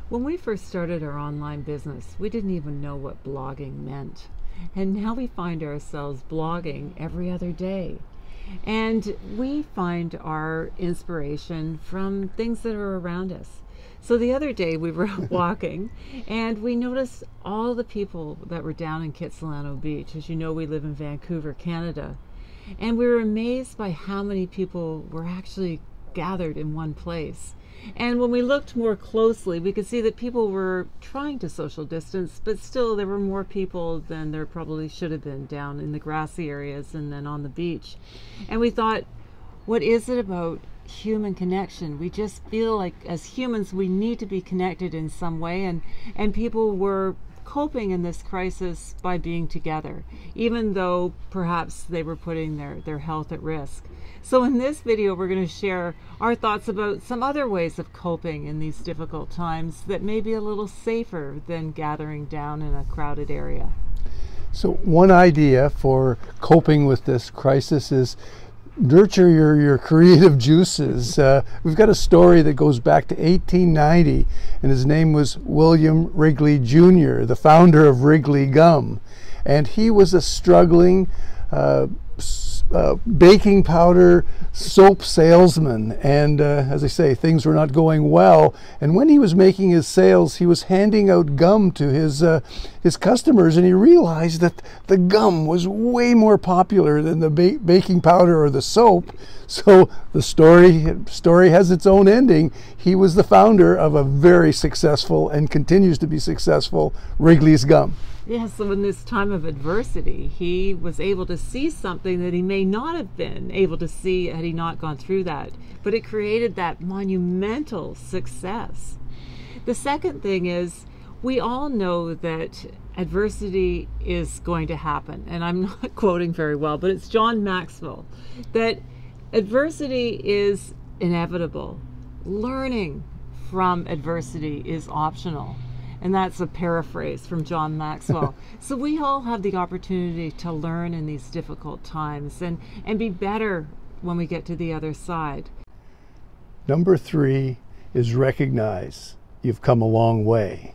When we first started our online business, we didn't even know what blogging meant. And now we find ourselves blogging every other day. And we find our inspiration from things that are around us. So the other day we were walking and we noticed all the people that were down in Kitsilano Beach. As you know, we live in Vancouver, Canada. And we were amazed by how many people were actually gathered in one place. And when we looked more closely, we could see that people were trying to social distance, but still there were more people than there probably should have been down in the grassy areas and then on the beach. And we thought, what is it about human connection? We just feel like as humans we need to be connected in some way, and people were coping in this crisis by being together, even though perhaps they were putting their health at risk. So in this video we're going to share our thoughts about some other ways of coping in these difficult times that may be a little safer than gathering down in a crowded area. So one idea for coping with this crisis is nurture your creative juices. We've got a story that goes back to 1890, and his name was William Wrigley Jr., the founder of Wrigley Gum. And he was a struggling baking powder soap salesman, and as I say, things were not going well. And when he was making his sales, he was handing out gum to his customers, and he realized that the gum was way more popular than the baking powder or the soap. So the story has its own ending. He was the founder of a very successful and continues to be successful Wrigley's Gum. Yeah, so in this time of adversity, he was able to see something that he may not have been able to see had he not gone through that. But it created that monumental success. The second thing is, we all know that adversity is going to happen. And I'm not quoting very well, but it's John Maxwell, that adversity is inevitable. Learning from adversity is optional. And that's a paraphrase from John Maxwell. So we all have the opportunity to learn in these difficult times and be better when we get to the other side. Number 3 is recognize you've come a long way.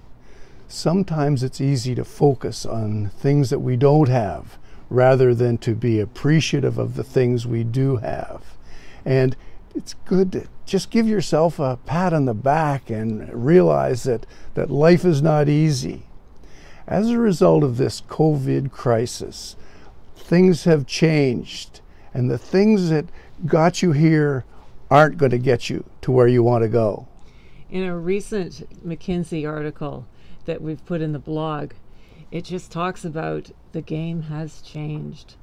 Sometimes it's easy to focus on things that we don't have rather than to be appreciative of the things we do have. And it's good to just give yourself a pat on the back and realize that life is not easy. As a result of this COVID crisis, things have changed, and the things that got you here aren't going to get you to where you want to go. In a recent McKinsey article that we've put in the blog, it just talks about the game has changed.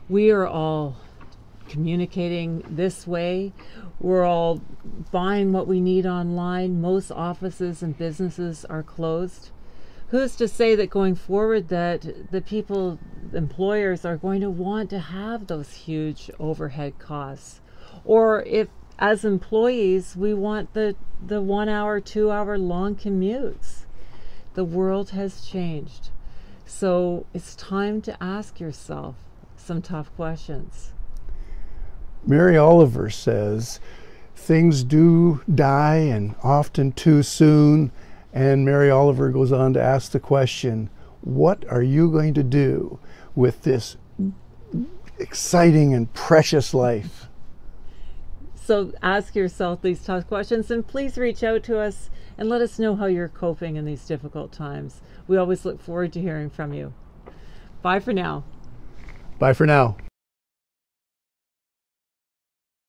We are all communicating this way. We're all buying what we need online. Most offices and businesses are closed. Who's to say that going forward that the employers are going to want to have those huge overhead costs? Or if as employees we want the 1 hour, 2 hour long commutes. The world has changed. So it's time to ask yourself some tough questions. Mary Oliver says, things do die, and often too soon. And Mary Oliver goes on to ask the question, what are you going to do with this exciting and precious life? So ask yourself these tough questions, and please reach out to us and let us know how you're coping in these difficult times. We always look forward to hearing from you. Bye for now. Bye for now.